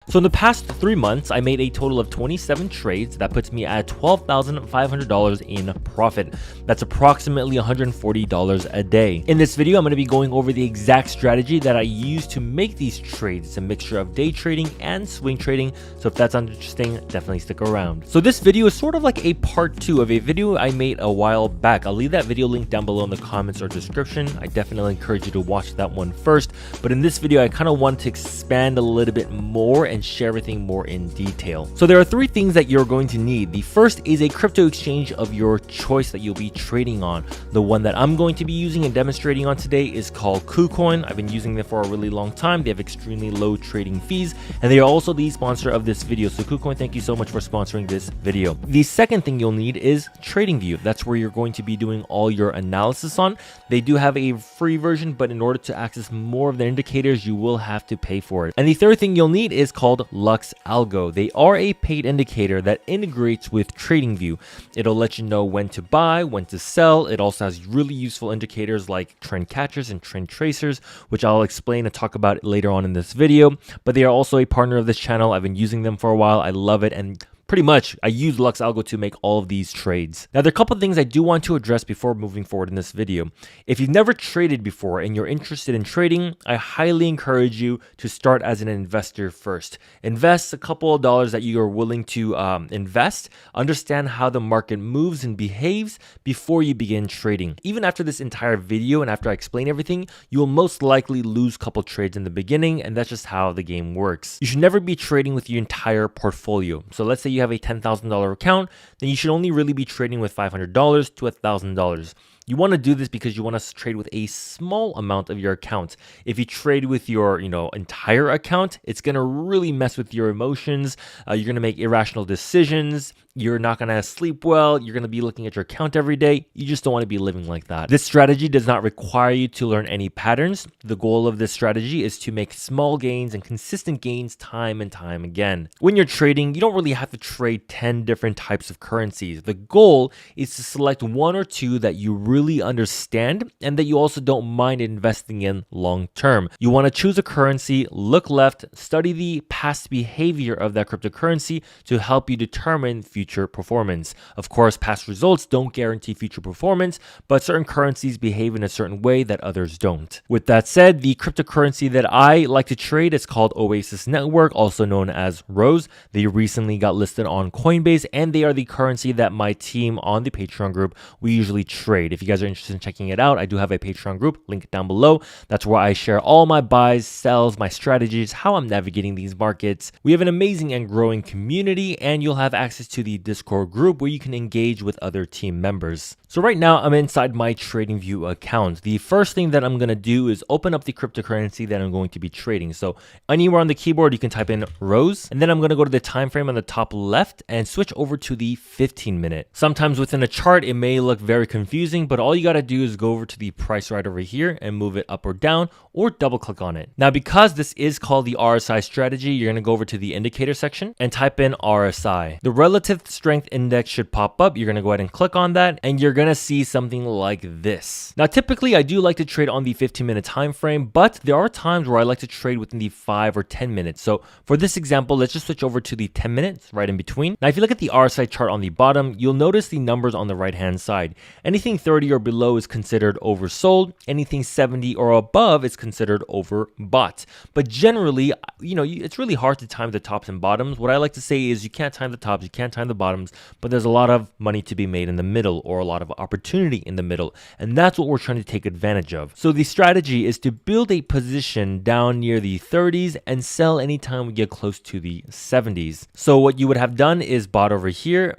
So in the past 3 months, I made a total of 27 trades. That puts me at $12,500 in profit. That's approximately $140 a day. In this video, I'm going to be going over the exact strategy that I use to make these trades. It's a mixture of day trading and swing trading. So if that's interesting, definitely stick around. So this video is sort of like a part 2 of a video I made a while back. I'll leave that video link down below in the comments or description. I definitely encourage you to watch that one first. But in this video, I kind of want to expand a little bit more and share everything more in detail. So there are 3 things that you're going to need. The first is a crypto exchange of your choice that you'll be trading on. The one that I'm going to be using and demonstrating on today is called Kucoin. I've been using them for a really long time. They have extremely low trading fees, and they are also the sponsor of this video. So Kucoin, thank you so much for sponsoring this video. The second thing you'll need is TradingView. That's where you're going to be doing all your analysis on. They do have a free version, but in order to access more of the indicators, you will have to pay for it. And the third thing you'll need is called Lux Algo. They are a paid indicator that integrates with TradingView. It'll let you know when to buy, when to sell. It also has really useful indicators like trend catchers and trend tracers, which I'll explain and talk about later on in this video. But they are also a partner of this channel. I've been using them for a while. I love it, and pretty much, I use Lux Algo to make all of these trades. Now, there are a couple of things I do want to address before moving forward in this video. If you've never traded before and you're interested in trading, I highly encourage you to start as an investor first. Invest a couple of dollars that you are willing to invest. Understand how the market moves and behaves before you begin trading. Even after this entire video and after I explain everything, you will most likely lose a couple trades in the beginning, and that's just how the game works. You should never be trading with your entire portfolio. So let's say you have a $10,000 account, then you should only really be trading with $500 to $1,000. You want to do this because you want to trade with a small amount of your account. If you trade with your, entire account, it's going to really mess with your emotions. You're going to make irrational decisions. You're not going to sleep well. You're going to be looking at your account every day. You just don't want to be living like that. This strategy does not require you to learn any patterns. The goal of this strategy is to make small gains and consistent gains time and time again. When you're trading, you don't really have to trade 10 different types of currencies. The goal is to select 1 or 2 that you really understand and that you also don't mind investing in long term. You want to choose a currency, look left, study the past behavior of that cryptocurrency to help you determine future performance. Of course, past results don't guarantee future performance, but certain currencies behave in a certain way that others don't. With that said, the cryptocurrency that I like to trade is called Oasis Network, also known as Rose. They recently got listed on Coinbase, and they are the currency that my team on the Patreon group we usually trade. If you guys are interested in checking it out, I do have a Patreon group, link down below. That's where I share all my buys, sells, my strategies, how I'm navigating these markets. We have an amazing and growing community, and you'll have access to the Discord group where you can engage with other team members. So right now I'm inside my TradingView account. The first thing that I'm going to do is open up the cryptocurrency that I'm going to be trading. So anywhere on the keyboard, you can type in Rose, and then I'm going to go to the time frame on the top left and switch over to the 15-minute. Sometimes within a chart, it may look very confusing, but all you got to do is go over to the price right over here and move it up or down, or double click on it. Now, because this is called the RSI strategy, you're going to go over to the indicator section and type in RSI. The relative strength index should pop up. You're going to go ahead and click on that, and you're going to see something like this. Now, typically I do like to trade on the 15-minute time frame, but there are times where I like to trade within the 5 or 10 minutes. So for this example, let's just switch over to the 10 minutes right in between. Now, if you look at the RSI chart on the bottom, you'll notice the numbers on the right hand side. Anything 30 or below is considered oversold. Anything 70 or above is considered overbought. But generally, it's really hard to time the tops and bottoms. What I like to say is you can't time the tops, you can't time the bottoms, but there's a lot of money to be made in the middle, or a lot of opportunity in the middle, and that's what we're trying to take advantage of. So the strategy is to build a position down near the 30s and sell anytime we get close to the 70s. So what you would have done is bought over here,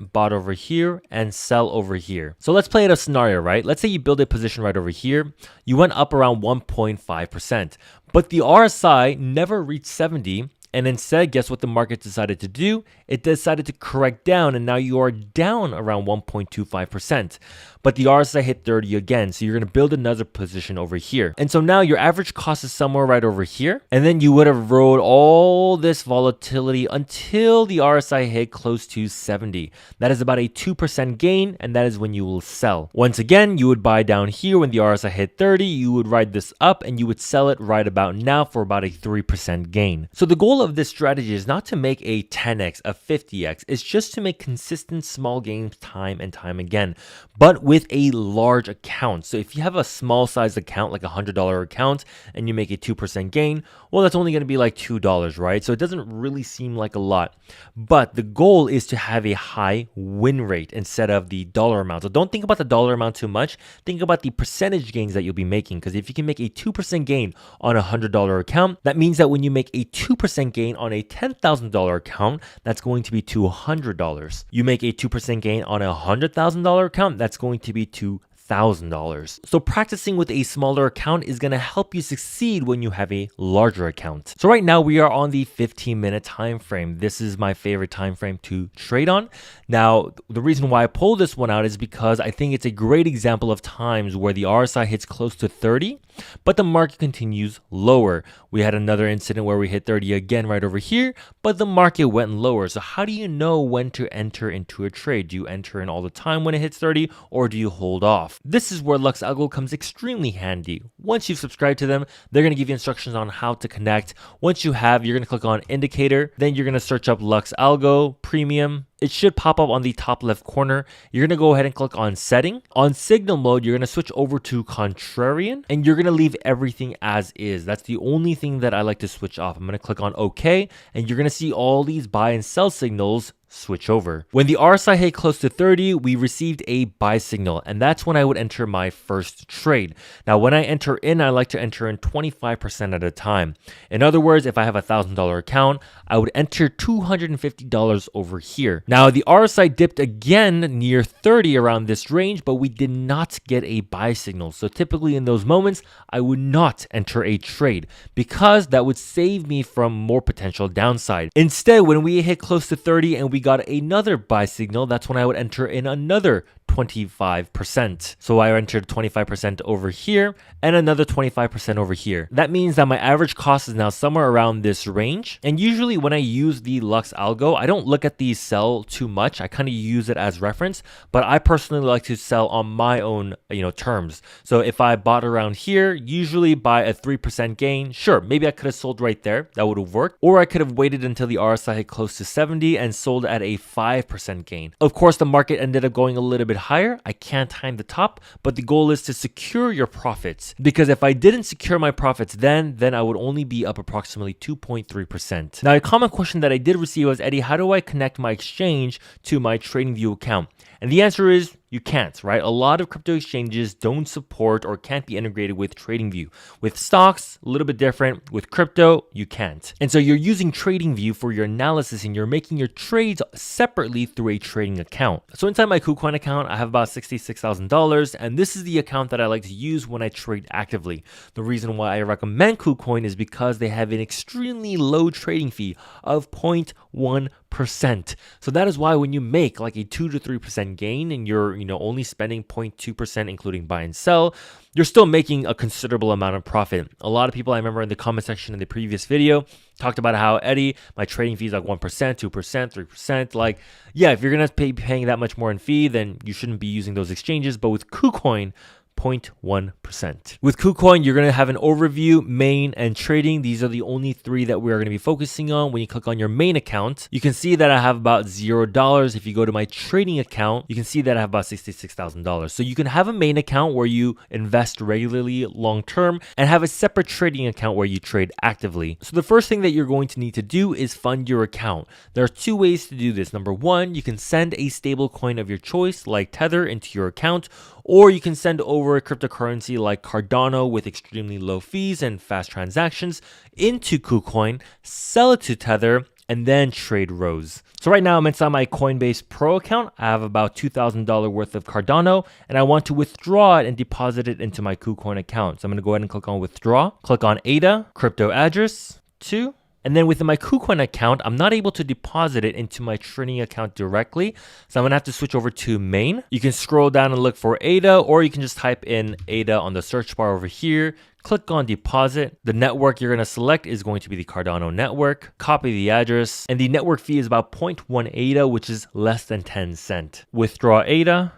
and sell over here. So let's play out a scenario, right? Let's say you build a position right over here. You went up around 1.5%, but the RSI never reached 70. And instead, guess what the market decided to do? It decided to correct down, and now you are down around 1.25%. But the RSI hit 30 again, so you're going to build another position over here. And so now your average cost is somewhere right over here. And then you would have rode all this volatility until the RSI hit close to 70. That is about a 2% gain, and that is when you will sell. Once again, you would buy down here when the RSI hit 30. You would ride this up, and you would sell it right about now for about a 3% gain. So the goal goal of this strategy is not to make a 10x, a 50x. It's just to make consistent small gains time and time again, but with a large account. So if you have a small size account, like a $100 account, and you make a 2% gain, well, that's only going to be like $2, right? So it doesn't really seem like a lot, but the goal is to have a high win rate instead of the dollar amount. So don't think about the dollar amount too much. Think about the percentage gains that you'll be making, because if you can make a 2% gain on a $100 account, that means that when you make a 2% gain on a $10,000 account, that's going to be $200. You make a 2% gain on a $100,000 account, that's going to be $2,000. So practicing with a smaller account is going to help you succeed when you have a larger account. So right now we are on the 15-minute time frame. This is my favorite time frame to trade on. Now, the reason why I pulled this one out is because I think it's a great example of times where the RSI hits close to 30, but the market continues lower. We had another incident where we hit 30 again right over here, but the market went lower. So how do you know when to enter into a trade? Do you enter in all the time when it hits 30, or do you hold off? This is where Lux Algo comes extremely handy. Once you've subscribed to them, they're going to give you instructions on how to connect. Once you have, you're going to click on indicator, then you're going to search up Lux Algo Premium. It should pop up on the top left corner. You're going to go ahead and click on setting. On signal mode, you're going to switch over to contrarian, and you're going to leave everything as is. That's the only thing that I like to switch off. I'm going to click on OK, and you're going to see all these buy and sell signals switch over. When the RSI hit close to 30, we received a buy signal, and that's when I would enter my first trade. Now, when I enter in, I like to enter in 25% at a time. In other words, if I have a $1,000 account, I would enter $250 over here. Now, the RSI dipped again near 30 around this range, but we did not get a buy signal. So typically in those moments, I would not enter a trade because that would save me from more potential downside. Instead, when we hit close to 30 and we got another buy signal, that's when I would enter in another 25%. So I entered 25% over here and another 25% over here. That means that my average cost is now somewhere around this range. And usually when I use the Lux Algo, I don't look at the sell too much. I kind of use it as reference, but I personally like to sell on my own, terms. So if I bought around here, usually by a 3% gain, sure, maybe I could have sold right there. That would have worked. Or I could have waited until the RSI hit close to 70 and sold at a 5% gain. Of course, the market ended up going a little bit higher. I can't time the top, but the goal is to secure your profits, because if I didn't secure my profits then I would only be up approximately 2.3%. Now, a common question that I did receive was, Eddie, how do I connect my exchange to my TradingView account? And the answer is you can't, right? A lot of crypto exchanges don't support or can't be integrated with TradingView. With stocks, a little bit different. With crypto, you can't. And so you're using TradingView for your analysis and you're making your trades separately through a trading account. So inside my Kucoin account, I have about $66,000, and this is the account that I like to use when I trade actively. The reason why I recommend Kucoin is because they have an extremely low trading fee of 0.1%. So that is why when you make like a 2 to 3% gain and you're only spending 0.2% including buy and sell, you're still making a considerable amount of profit. A lot of people I remember in the comment section in the previous video talked about how, Eddie, my trading fee is like 1%, 2%, 3%. Like, yeah, if you're going to be paying that much more in fee, then you shouldn't be using those exchanges. But with Kucoin, 0.1%. With Kucoin, you're going to have an overview, main, and trading. These are the only three that we are going to be focusing on. When you click on your main account, you can see that I have about $0. If you go to my trading account, you can see that I have about $66,000. So you can have a main account where you invest regularly long term and have a separate trading account where you trade actively. So the first thing that you're going to need to do is fund your account. There are two ways to do this. Number one, you can send a stable coin of your choice like Tether into your account, or you can send over a cryptocurrency like Cardano with extremely low fees and fast transactions into Kucoin, sell it to Tether, and then trade rows. So right now I'm inside my Coinbase Pro account. I have about $2,000 worth of Cardano, and I want to withdraw it and deposit it into my Kucoin account. So I'm going to go ahead and click on withdraw, click on ADA, crypto address 2. And then within my Kucoin account, I'm not able to deposit it into my trading account directly. So I'm going to have to switch over to main. You can scroll down and look for ADA, or you can just type in ADA on the search bar over here. Click on deposit. The network you're going to select is going to be the Cardano network. Copy the address. And the network fee is about 0.1 ADA, which is less than 10 cents. Withdraw ADA.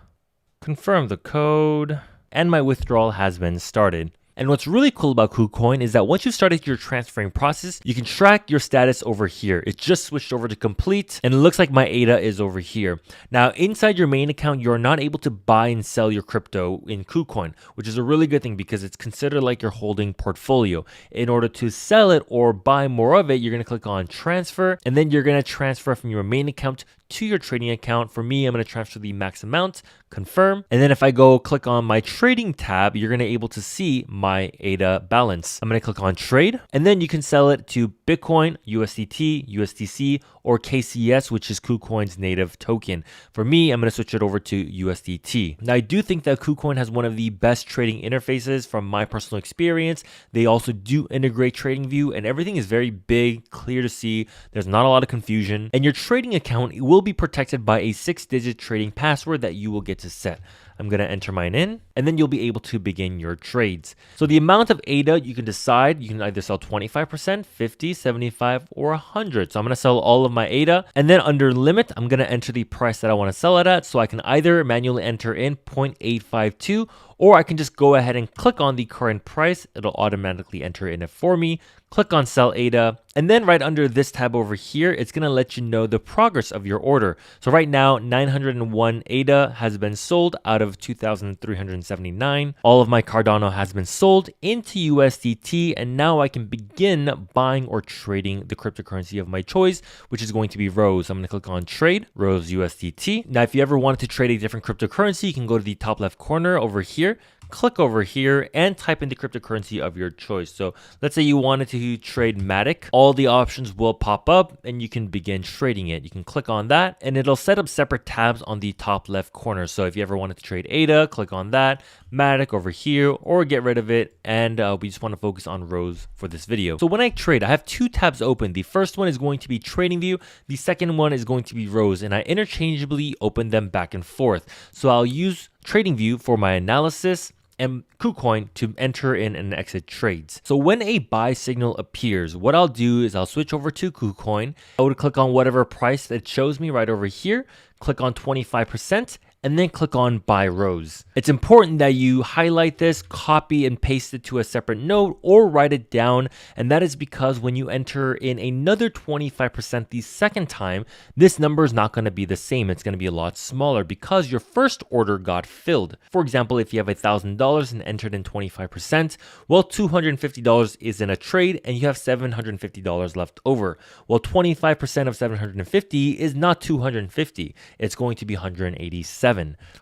Confirm the code. And my withdrawal has been started. And what's really cool about Kucoin is that once you started your transferring process, you can track your status over here. It just switched over to complete, and it looks like my ADA is over here. Now, inside your main account, you're not able to buy and sell your crypto in Kucoin, which is a really good thing because it's considered like your holding portfolio. In order to sell it or buy more of it, you're going to click on transfer, and then you're going to transfer from your main account to your trading account. For me, I'm going to transfer the max amount, confirm. And then if I go click on my trading tab, you're going to be able to see my ADA balance. I'm going to click on trade, and then you can sell it to Bitcoin, USDT, USDC, or KCS, which is Kucoin's native token. For me, I'm going to switch it over to USDT. Now, I do think that Kucoin has one of the best trading interfaces from my personal experience. They also do integrate TradingView, and everything is very big, clear to see. There's not a lot of confusion, and your trading account will be protected by a 6-digit trading password that you will get to set. I'm going to enter mine in, and then you'll be able to begin your trades. So the amount of ADA you can decide, you can either sell 25%, 50, 75, or 100. So I'm going to sell all of my ADA, and then under limit, I'm going to enter the price that I want to sell it at. So I can either manually enter in 0.852, or I can just go ahead and click on the current price. It'll automatically enter in it for me. Click on sell ADA, and then right under this tab over here, it's going to let you know the progress of your order. So right now, 901 ADA has been sold out of 2,379. All of my Cardano has been sold into USDT, and now I can begin buying or trading the cryptocurrency of my choice, which is going to be Rose. I'm going to click on trade, Rose USDT. Now, if you ever wanted to trade a different cryptocurrency, you can go to the top left corner over here, click over here and type in the cryptocurrency of your choice. So let's say you wanted to trade Matic. All the options will pop up and you can begin trading it. You can click on that and it'll set up separate tabs on the top left corner. So if you ever wanted to trade ADA, click on that, Matic over here, or get rid of it. And we just want to focus on Rose for this video. So when I trade, I have two tabs open. The first one is going to be TradingView. The second one is going to be Rose, and I interchangeably open them back and forth. So I'll use TradingView for my analysis and Kucoin to enter in and exit trades. So when a buy signal appears, what I'll do is I'll switch over to Kucoin. I would click on whatever price that shows me right over here, click on 25%, and then click on buy Rose. It's important that you highlight this, copy and paste it to a separate note, or write it down. And that is because when you enter in another 25% the second time, this number is not going to be the same. It's going to be a lot smaller because your first order got filled. For example, if you have $1,000 and entered in 25%, well, $250 is in a trade and you have $750 left over. Well, 25% of 750 is not 250. It's going to be 187.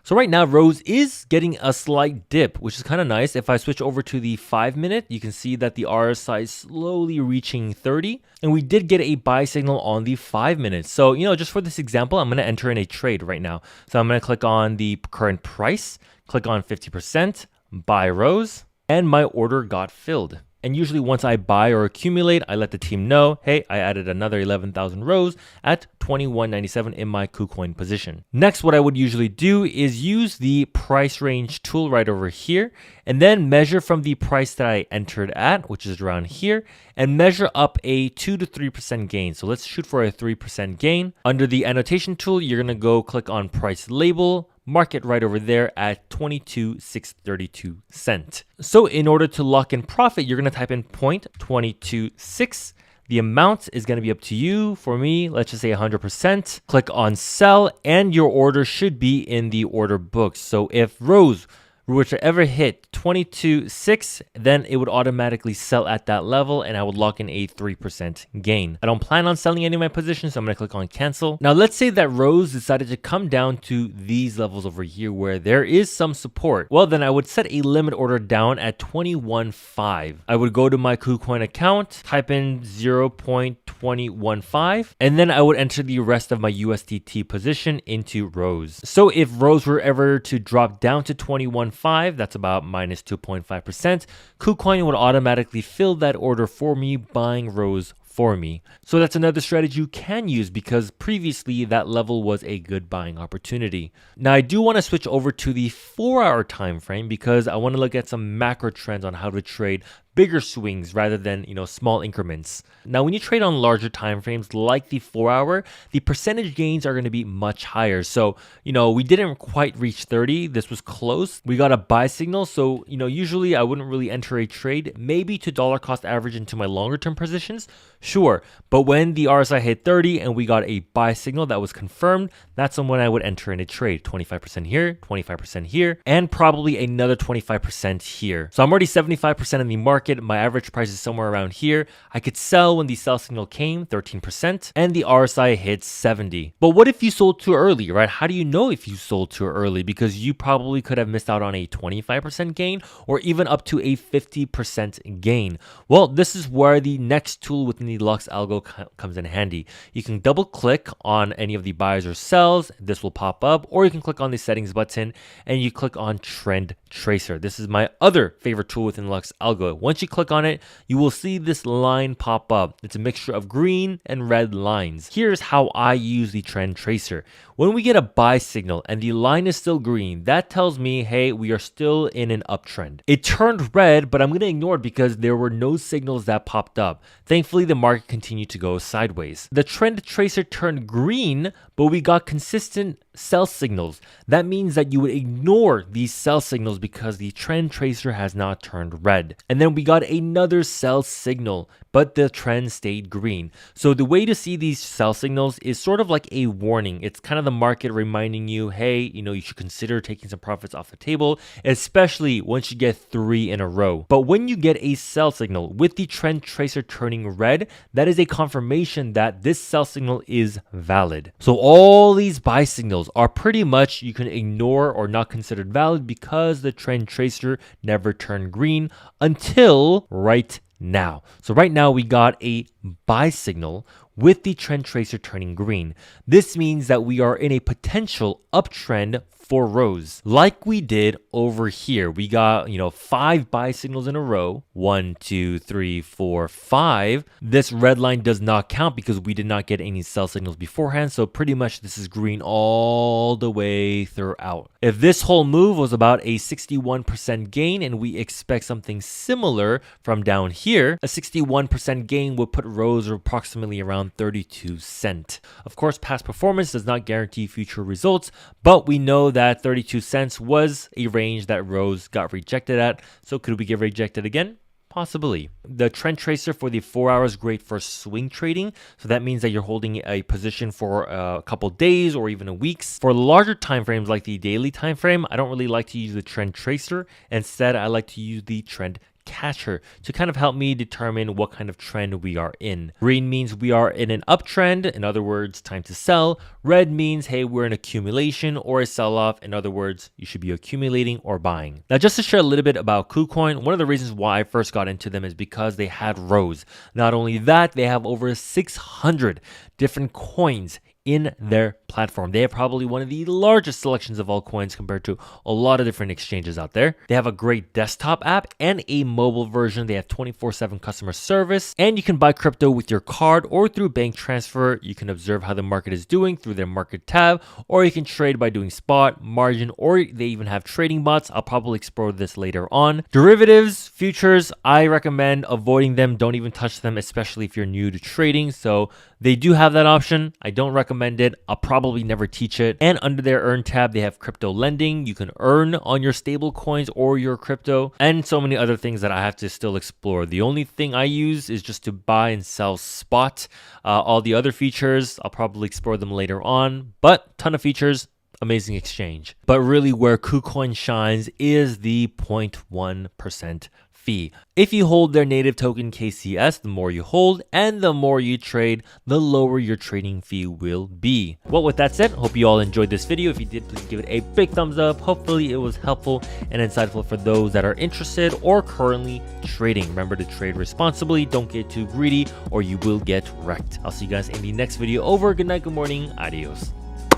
So right now, Rose is getting a slight dip, which is kind of nice. If I switch over to the 5-minute, you can see that the RSI is slowly reaching 30. And we did get a buy signal on the 5 minutes. So, just for this example, I'm going to enter in a trade right now. So I'm going to click on the current price, click on 50%, buy Rose, and my order got filled. And usually once I buy or accumulate, I let the team know, hey, I added another 11,000 rows at 21.97 in my Kucoin position. Next, what I would usually do is use the price range tool right over here and then measure from the price that I entered at, which is around here, and measure up a 2 to 3% gain. So let's shoot for a 3% gain. Under the annotation tool, you're going to go click on price label, mark it right over there at 22,632 cents. So in order to lock in profit, you're going to type in 0.226. The amount is going to be up to you. For me, let's just say 100%. Click on sell and your order should be in the order book. So if Rose were to ever hit 22.6, then it would automatically sell at that level and I would lock in a 3% gain. I don't plan on selling any of my positions, so I'm going to click on cancel. Now let's say that Rose decided to come down to these levels over here where there is some support. Well, then I would set a limit order down at 21.5. I would go to my Kucoin account, type in 0.2015, and then I would enter the rest of my USDT position into Rose. So if Rose were ever to drop down to 21.5, that's about minus 2.5%, Kucoin would automatically fill that order for me, buying Rose for me. So that's another strategy you can use because previously that level was a good buying opportunity. Now I do want to switch over to the 4-hour time frame because I want to look at some macro trends on how to trade bigger swings rather than, small increments. Now, when you trade on larger time frames like the 4-hour, the percentage gains are going to be much higher. So, we didn't quite reach 30. This was close. We got a buy signal. So, usually I wouldn't really enter a trade, maybe to dollar cost average into my longer term positions. Sure. But when the RSI hit 30 and we got a buy signal that was confirmed, that's when I would enter in a trade. 25% here, 25% here, and probably another 25% here. So I'm already 75% in the market. My average price is somewhere around here. I could sell when the sell signal came, 13%, and the RSI hits 70. But what if you sold too early, right? How do you know if you sold too early? Because you probably could have missed out on a 25% gain or even up to a 50% gain. Well, this is where the next tool within the Lux Algo comes in handy. You can double click on any of the buys or sells. This will pop up, or you can click on the settings button and you click on trend tracer. This is my other favorite tool within Lux Algo. Once you click on it, you will see this line pop up. It's a mixture of green and red lines. Here's how I use the trend tracer. When we get a buy signal and the line is still green, that tells me, hey, we are still in an uptrend. It turned red, but I'm going to ignore it because there were no signals that popped up. Thankfully, the market continued to go sideways. The trend tracer turned green, but we got consistent sell signals. That means that you would ignore these sell signals because the trend tracer has not turned red. And then we got another sell signal, but the trend stayed green. So the way to see these sell signals is sort of like a warning. It's kind of the market reminding you, hey, you should consider taking some profits off the table, especially once you get 3 in a row. But when you get a sell signal with the trend tracer turning red, that is a confirmation that this sell signal is valid. So all these buy signals are pretty much you can ignore or not considered valid because the trend tracer never turned green until right now. So right now we got a buy signal with the trend tracer turning green. This means that we are in a potential uptrend for rows like we did over here. We got 5 buy signals in a row. 1, 2, 3, 4, 5. This red line does not count because we did not get any sell signals beforehand, so pretty much this is green all the way throughout. If this whole move was about a 61% gain and we expect something similar from down here, a 61% gain would put rows approximately around 32 cents. Of course, past performance does not guarantee future results, but we know that 32 cents was a range that Rose got rejected at. So could we get rejected again? Possibly. The trend tracer for the 4 hours is great for swing trading. So that means that you're holding a position for a couple days or even a weeks. For larger time frames like the daily time frame, I don't really like to use the trend tracer. Instead, I like to use the trend catcher to kind of help me determine what kind of trend we are in. Green means we are in an uptrend, in other words, time to sell. Red means, hey, we're in accumulation or a sell-off, in other words, you should be accumulating or buying. Now, just to share a little bit about Kucoin, one of the reasons why I first got into them is because they had rows. Not only that, they have over 600 different coins in their platform. They have probably one of the largest selections of altcoins compared to a lot of different exchanges out there. They have a great desktop app and a mobile version. They have 24/7 customer service, and you can buy crypto with your card or through bank transfer. You can observe how the market is doing through their market tab, or you can trade by doing spot, margin, or they even have trading bots. I'll probably explore this later on. Derivatives, futures, I recommend avoiding them. Don't even touch them, especially if you're new to trading. So they do have that option. I don't recommend it. I'll probably never teach it. And under their earn tab, they have crypto lending. You can earn on your stable coins or your crypto, and so many other things that I have to still explore. The only thing I use is just to buy and sell spot. All the other features, I'll probably explore them later on, but ton of features. Amazing exchange. But really where Kucoin shines is the 0.1% fee. If you hold their native token KCS, the more you hold and the more you trade, the lower your trading fee will be. Well, with that said, hope you all enjoyed this video. If you did, please give it a big thumbs up. Hopefully it was helpful and insightful for those that are interested or currently trading. Remember to trade responsibly. Don't get too greedy or you will get wrecked. I'll see you guys in the next video. Over. Good night, good morning. Adios.